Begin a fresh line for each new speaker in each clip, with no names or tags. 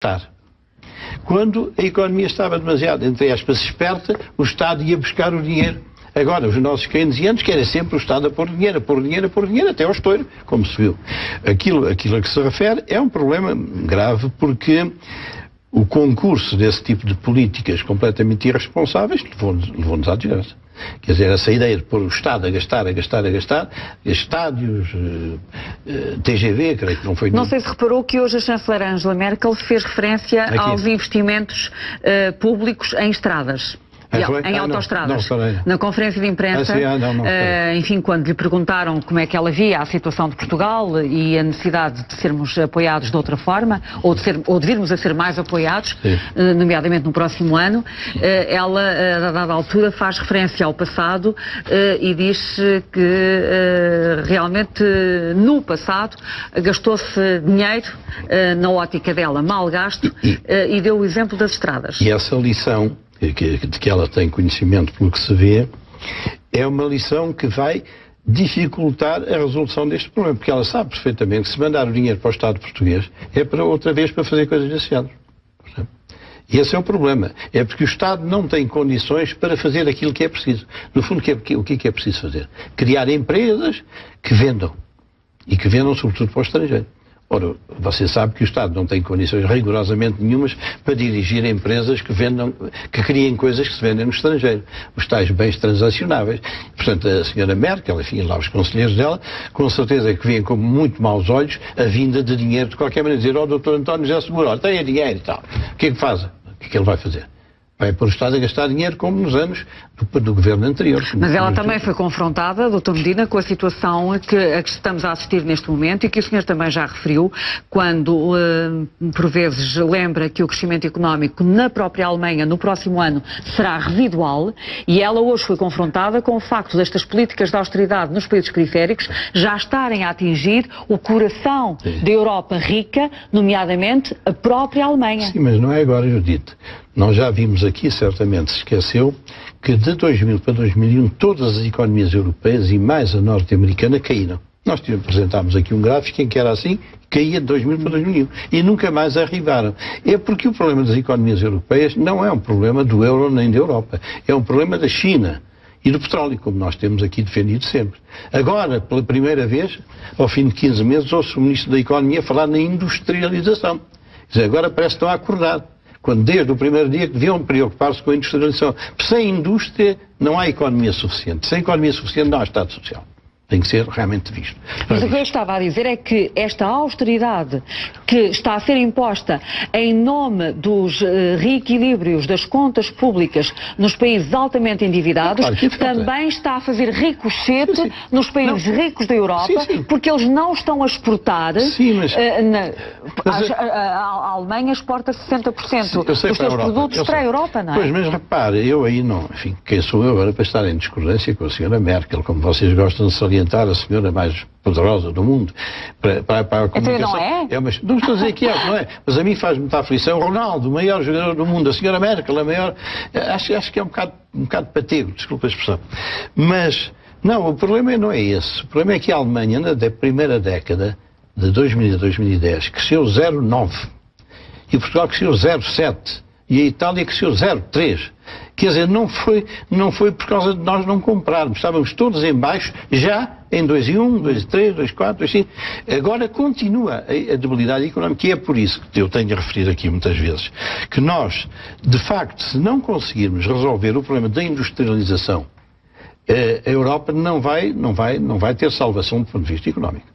gastar. Quando a economia estava demasiado, entre aspas, esperta, o Estado ia buscar o dinheiro. Agora, os nossos keynesianos querem sempre o Estado a pôr dinheiro, até ao estouro, como se viu. Aquilo a que se refere é um problema grave, porque o concurso desse tipo de políticas completamente irresponsáveis levou-nos à desgraça. Quer dizer, essa ideia de pôr o Estado a gastar, estádios, TGV, creio que não foi...
Não sei se reparou que hoje a chanceler Angela Merkel fez referência aos investimentos públicos em estradas. Em autoestradas. Na conferência de imprensa, enfim, quando lhe perguntaram como é que ela via a situação de Portugal e a necessidade de sermos apoiados de outra forma, ou de virmos a ser mais apoiados, nomeadamente no próximo ano, ela, a dada altura, faz referência ao passado e diz que realmente no passado gastou-se dinheiro, na ótica dela, mal gasto, e deu o exemplo das estradas.
E essa lição de que ela tem conhecimento pelo que se vê, é uma lição que vai dificultar a resolução deste problema, porque ela sabe perfeitamente que se mandar o dinheiro para o Estado português é para outra vez para fazer coisas desse género. E esse é o problema. É porque o Estado não tem condições para fazer aquilo que é preciso. No fundo, o que é preciso fazer? Criar empresas que vendam. E que vendam sobretudo para o estrangeiro. Ora, você sabe que o Estado não tem condições rigorosamente nenhumas para dirigir empresas que criem coisas que se vendem no estrangeiro. Os tais bens transacionáveis. Portanto, a senhora Merkel, enfim, lá os conselheiros dela, com certeza que veem com muito maus olhos a vinda de dinheiro de qualquer maneira. Dizer, doutor António José Seguro, olha, tem dinheiro e tal. O que é que faz? O que é que ele vai fazer? Vai pôr o Estado a gastar dinheiro como nos anos do governo anterior.
Mas ela também foi confrontada, Dr. Medina, com a situação a que estamos a assistir neste momento e que o senhor também já referiu, quando, por vezes, lembra que o crescimento económico na própria Alemanha no próximo ano será residual, e ela hoje foi confrontada com o facto destas políticas de austeridade nos países periféricos já estarem a atingir o coração da Europa rica, nomeadamente a própria Alemanha.
Sim, mas não é agora, Judite. Nós já vimos aqui, certamente se esqueceu, que de 2000 para 2001 todas as economias europeias e mais a norte-americana caíram. Nós apresentámos aqui um gráfico em que era assim, caía de 2000 para 2001 e nunca mais arribaram. É porque o problema das economias europeias não é um problema do euro nem da Europa, é um problema da China e do petróleo, como nós temos aqui defendido sempre. Agora, pela primeira vez, ao fim de 15 meses, ouço o Ministro da Economia falar na industrialização. Quer dizer, agora parece que estão a acordar. Quando desde o primeiro dia que deviam preocupar-se com a industrialização. Sem indústria não há economia suficiente. Sem economia suficiente não há Estado Social. Tem que ser realmente visto.
Mas o que eu estava a dizer é que esta austeridade que está a ser imposta em nome dos reequilíbrios das contas públicas nos países altamente endividados, também está a fazer ricochete nos países ricos da Europa, porque eles não estão a exportar. A Alemanha exporta 60% dos seus produtos para a Europa, não é?
Pois, mas repare, eu aí não... Enfim, quem sou eu agora para estar em discordância com a senhora Merkel, como vocês gostam de salientar, a senhora mais poderosa do mundo para a comunicação.
Então não é?
Não estou a dizer que é, não é? Mas a mim faz muita aflição. Ronaldo, o maior jogador do mundo, a senhora Merkel, a maior... Acho que é um bocado patego, desculpa a expressão. Mas, não, o problema não é esse. O problema é que a Alemanha, na primeira década, de 2000 a 2010, cresceu 0,9. E Portugal cresceu 0,7. E a Itália cresceu 0,3. Quer dizer, não foi por causa de nós não comprarmos. Estávamos todos em baixo, já em 2,1, 2,3, 2,4, 2,5. Agora continua a debilidade económica, e é por isso que eu tenho a referir aqui muitas vezes, que nós, de facto, se não conseguirmos resolver o problema da industrialização, a Europa não vai ter salvação do ponto de vista económico.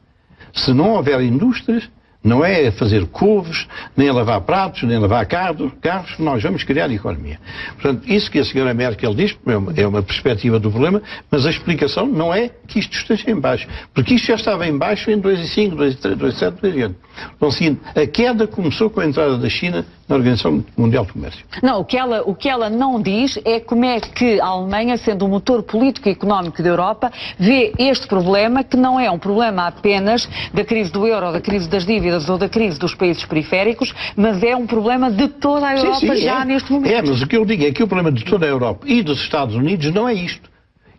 Se não houver indústrias, não é fazer couves, nem a lavar pratos, nem a lavar carros, nós vamos criar economia. Portanto, isso que a senhora Merkel diz é uma perspectiva do problema, mas a explicação não é que isto esteja em baixo, porque isto já estava em baixo em 2,5, 2,3, 2,7, 2,8. Então, seguinte, a queda começou com a entrada da China na Organização Mundial do Comércio.
Não, o que ela não diz é como é que a Alemanha, sendo o motor político e económico da Europa, vê este problema, que não é um problema apenas da crise do euro, da crise das dívidas ou da crise dos países periféricos, mas é um problema de toda a Europa neste momento.
É, mas o que eu digo é que o problema de toda a Europa e dos Estados Unidos não é isto.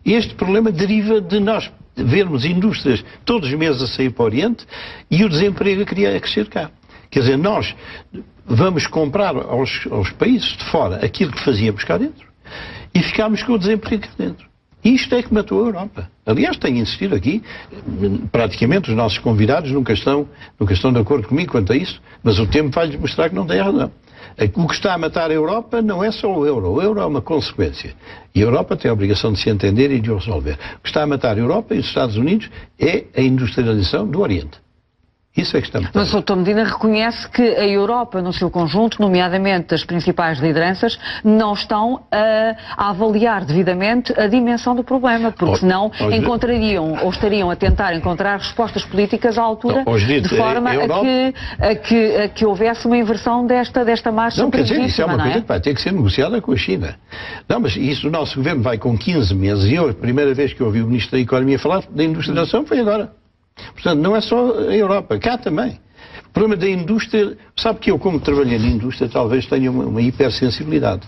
Este problema deriva de nós vermos indústrias todos os meses a sair para o Oriente e o desemprego a crescer cá. Quer dizer, nós, vamos comprar aos países de fora aquilo que fazíamos cá dentro e ficámos com o desemprego cá dentro. Isto é que matou a Europa. Aliás, tenho insistido aqui, praticamente os nossos convidados nunca estão de acordo comigo quanto a isso, mas o tempo vai-lhes mostrar que não tem razão. O que está a matar a Europa não é só o euro é uma consequência. E a Europa tem a obrigação de se entender e de o resolver. O que está a matar a Europa e os Estados Unidos é a industrialização do Oriente. Isso é que estamos.
Mas o Dr. Medina reconhece que a Europa, no seu conjunto, nomeadamente as principais lideranças, não estão a avaliar devidamente a dimensão do problema, porque senão encontrariam ou estariam a tentar encontrar respostas políticas à altura, de forma a que houvesse uma inversão desta marcha.
Não, quer dizer, isso é uma coisa que vai ter que ser negociada com a China. Não, mas isso o nosso governo vai com 15 meses e a primeira vez que eu ouvi o Ministro da Economia falar da industrialização foi agora. Portanto, não é só a Europa, cá também. O problema da indústria, sabe que eu, como trabalhei na indústria, talvez tenha uma hipersensibilidade.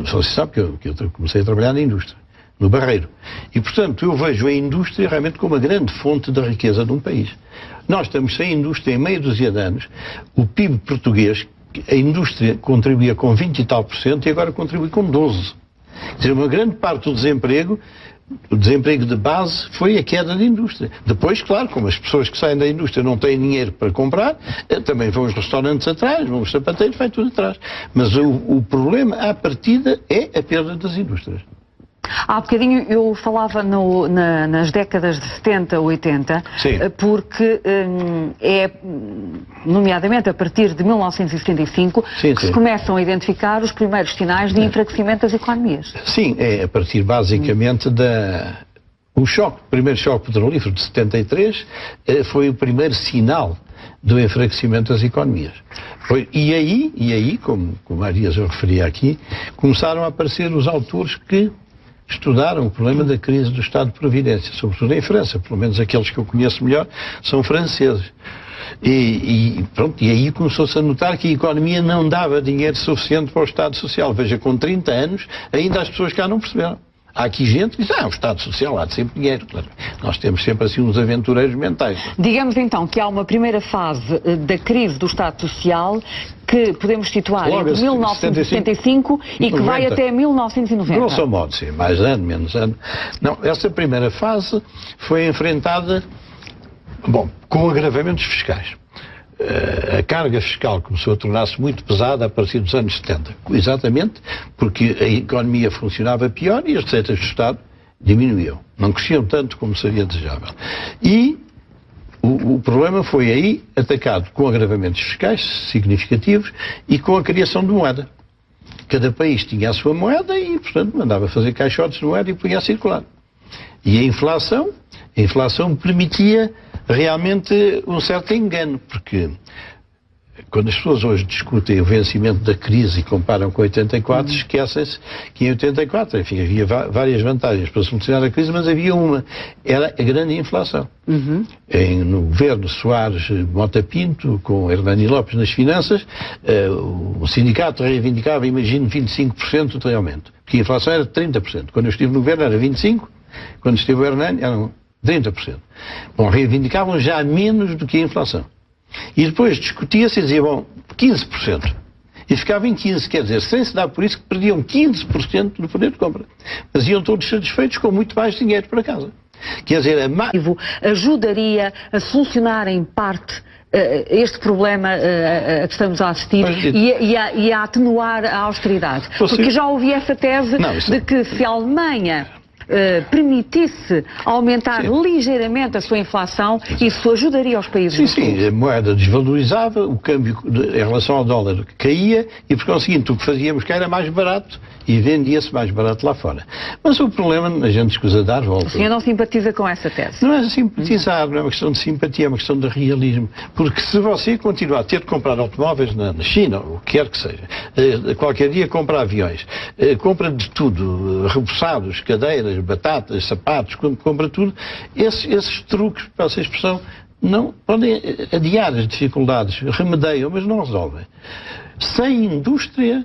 Só se sabe que eu comecei a trabalhar na indústria, no Barreiro. E, portanto, eu vejo a indústria realmente como uma grande fonte da riqueza de um país. Nós estamos sem indústria em meia dúzia de anos. O PIB português, a indústria contribuía com 20 e tal % e agora contribui com 12%. Quer dizer, uma grande parte do desemprego, o desemprego de base, foi a queda da indústria. Depois, claro, como as pessoas que saem da indústria não têm dinheiro para comprar, também vão os restaurantes atrás, vão os sapateiros, vai tudo atrás. Mas o problema, à partida, é a perda das indústrias.
Há bocadinho eu falava nas décadas de 70, 80,
sim,
porque nomeadamente a partir de 1975,
sim,
que se começam a identificar os primeiros sinais de enfraquecimento das economias.
Sim, é a partir basicamente o primeiro choque petrolífero de 73 foi o primeiro sinal do enfraquecimento das economias. E aí, como há dias eu referia aqui, começaram a aparecer os autores que estudaram o problema da crise do Estado de Providência, sobretudo em França, pelo menos aqueles que eu conheço melhor são franceses. E aí começou-se a notar que a economia não dava dinheiro suficiente para o Estado Social. Veja, com 30 anos, ainda as pessoas cá não perceberam. Há aqui gente que diz, o Estado Social há de sempre dinheiro. Claro. Nós temos sempre assim uns aventureiros mentais.
Digamos então que há uma primeira fase da crise do Estado Social que podemos situar entre 1975 e que vai até 1990.
Grosso modo, sim, mais ano, menos ano. Não, essa primeira fase foi enfrentada, com agravamentos fiscais. A carga fiscal começou a tornar-se muito pesada a partir dos anos 70. Exatamente porque a economia funcionava pior e as receitas do Estado diminuíam. Não cresciam tanto como seria desejável. E o problema foi aí atacado com agravamentos fiscais significativos e com a criação de moeda. Cada país tinha a sua moeda e, portanto, mandava fazer caixotes de moeda e punha a circular. E a inflação permitia realmente um certo engano, porque quando as pessoas hoje discutem o vencimento da crise e comparam com 84, esquecem-se que em 84, enfim, havia várias vantagens para solucionar a crise, mas havia uma, era a grande inflação. No governo Soares Mota Pinto, com Hernani Lopes nas finanças, o sindicato reivindicava, imagino, 25% de aumento, porque a inflação era de 30%. Quando eu estive no governo era 25%, quando esteve o Hernani eram 30%. Reivindicavam já menos do que a inflação. E depois discutia-se e dizia, 15%. E ficava em 15%, quer dizer, sem se dar por isso que perdiam 15% do poder de compra. Mas iam todos satisfeitos com muito mais dinheiro para casa. Quer dizer,
ajudaria a solucionar em parte este problema a que estamos a assistir e a atenuar a austeridade. Porque já ouvi essa tese de que se a Alemanha permitisse aumentar ligeiramente a sua inflação, isso ajudaria os países.
Sim, a moeda desvalorizava, o câmbio em relação ao dólar caía e, por conseguinte, o que fazíamos cá era mais barato e vendia-se mais barato lá fora. Mas o problema, a gente escusa dar volta.
O senhor não simpatiza com essa tese?
Não é simpatizar, não é uma questão de simpatia, é uma questão de realismo. Porque se você continuar a ter de comprar automóveis na China, o que quer que seja, qualquer dia compra aviões, compra de tudo, repousados, cadeiras, batatas, sapatos, compra tudo, esses truques, para essa expressão, não podem adiar as dificuldades, remediam, mas não resolvem. Sem indústria,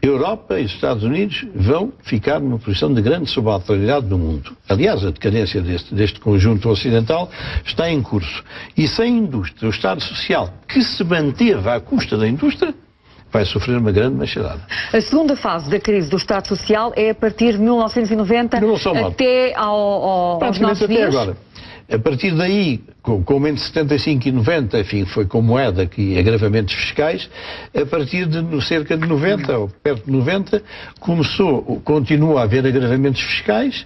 Europa e os Estados Unidos vão ficar numa posição de grande subalternidade no mundo. Aliás, a decadência deste conjunto ocidental está em curso. E sem indústria, o Estado Social, que se manteve à custa da indústria, vai sofrer uma grande machadada.
A segunda fase da crise do Estado Social é a partir de 1990 até aos nossos dias?
Até agora. A partir daí, com entre 75 e 90, enfim, foi com moeda e agravamentos fiscais, a partir de cerca de 90, ou perto de 90, continua a haver agravamentos fiscais,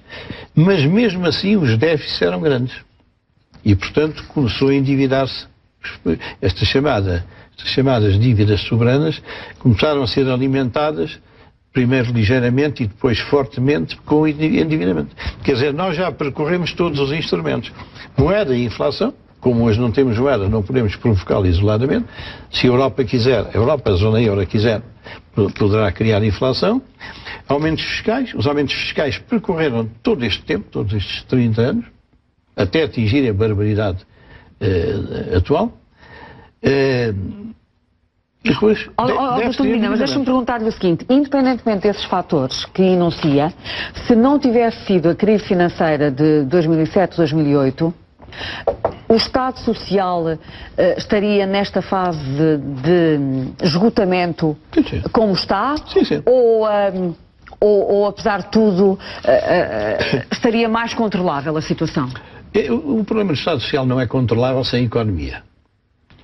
mas mesmo assim os déficits eram grandes. E, portanto, começou a endividar-se. Estas chamadas dívidas soberanas começaram a ser alimentadas primeiro ligeiramente e depois fortemente com endividamento. Quer dizer, nós já percorremos todos os instrumentos. Moeda e inflação, como hoje não temos moeda, não podemos provocá-la isoladamente. Se a Europa quiser, a zona euro quiser, poderá criar inflação. Aumentos fiscais, os aumentos fiscais percorreram todo este tempo, todos estes 30 anos, até atingirem a barbaridade atual.
Depois, mas deixa-me perguntar-lhe o seguinte, independentemente desses fatores que enuncia, se não tivesse sido a crise financeira de 2007-2008, o Estado Social estaria nesta fase de esgotamento como está?
Sim.
Ou apesar de tudo, estaria mais controlável a situação?
O problema do Estado Social não é controlável sem economia.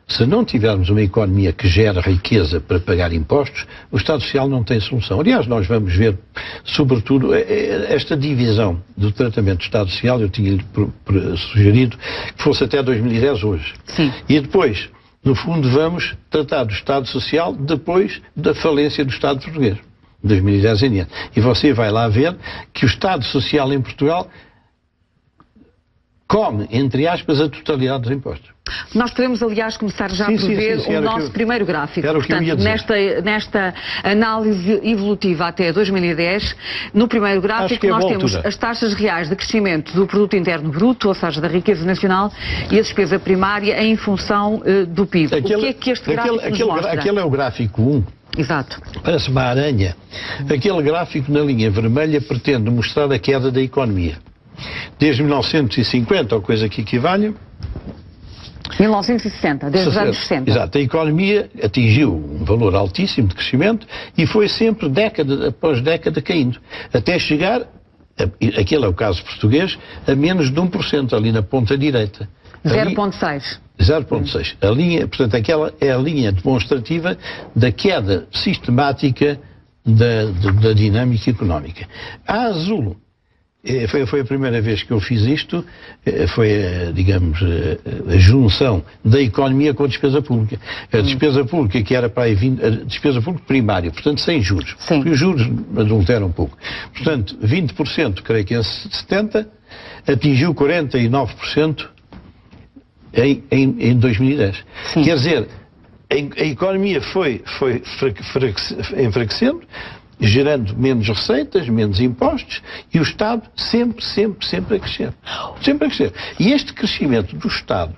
Se não tivermos uma economia que gera riqueza para pagar impostos, o Estado Social não tem solução. Aliás, nós vamos ver, sobretudo, esta divisão do tratamento do Estado Social, eu tinha-lhe sugerido que fosse até 2010 hoje.
Sim.
E depois, no fundo, vamos tratar do Estado Social depois da falência do Estado português, 2010 em diante. E você vai lá ver que o Estado Social em Portugal come, entre aspas, a totalidade dos impostos.
Nós podemos, aliás, começar já por ver o nosso primeiro gráfico. Portanto, nesta análise evolutiva até 2010, no primeiro gráfico nós temos as taxas reais de crescimento do Produto Interno Bruto, ou seja, da riqueza nacional, e a despesa primária em função do PIB. O que é que este gráfico nos mostra?
Aquele é o gráfico 1.
Exato.
Parece uma aranha. Aquele gráfico na linha vermelha pretende mostrar a queda da economia. Desde 1950, ou coisa que equivalha...
1960, desde os anos 60.
Exato, a economia atingiu um valor altíssimo de crescimento e foi sempre década após década caindo, até chegar, aquele é o caso português, a menos de 1%, ali na ponta direita.
0,6.
0,6. A linha, portanto, aquela é a linha demonstrativa da queda sistemática da dinâmica económica. A azul, foi a primeira vez que eu fiz isto, foi, digamos, a junção da economia com a despesa pública. A despesa pública que era para a despesa pública primária, portanto, sem juros.
Sim.
Porque os juros adulteram um pouco. Portanto, 20%, creio que em 70%, atingiu 49% em 2010.
Sim.
Quer dizer, a economia foi enfraquecendo, gerando menos receitas, menos impostos, e o Estado sempre a crescer. Sempre a crescer. E este crescimento do Estado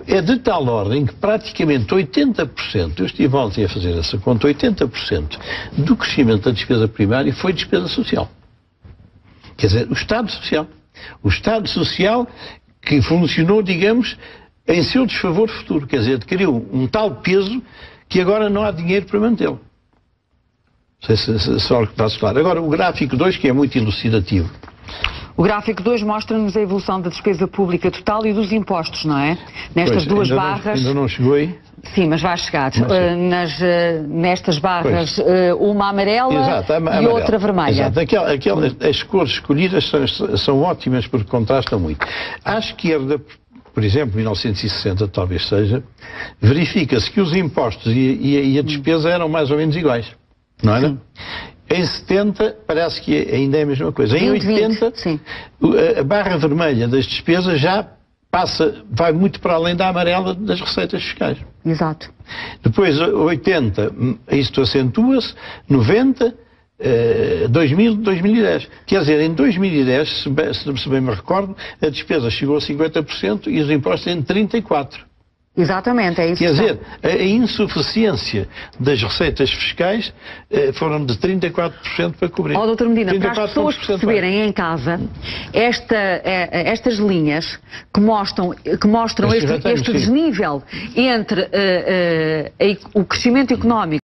é de tal ordem que praticamente 80%, eu estive ontem a fazer essa conta, 80% do crescimento da despesa primária foi despesa social. Quer dizer, o Estado Social. O Estado Social que funcionou, digamos, em seu desfavor futuro. Quer dizer, adquiriu um tal peso que agora não há dinheiro para mantê-lo. Só que está claro. Agora, o gráfico 2, que é muito elucidativo.
O gráfico 2 mostra-nos a evolução da despesa pública total e dos impostos, não é? Nestas duas barras...
Ainda não chegou aí?
Sim, mas vai chegar. Nestas barras, uma amarela.
Exato,
e outra vermelha.
Exato. As cores escolhidas são ótimas porque contrastam muito. À esquerda, por exemplo, 1960 talvez seja, verifica-se que os impostos e a despesa eram mais ou menos iguais. Não era? Sim. Em 70 parece que ainda é a mesma coisa. Em 80, a barra vermelha das despesas já vai muito para além da amarela das receitas fiscais.
Exato.
Depois, 80, isto acentua-se, 90, 2000, 2010. Quer dizer, em 2010, se bem me recordo, a despesa chegou a 50% e os impostos em 34%.
Exatamente, é isso.
Quer dizer, a insuficiência das receitas fiscais foram de 34% para cobrir.
Ó, Dr. Medina, para as pessoas perceberem em casa estas linhas que mostram este desnível entre o crescimento económico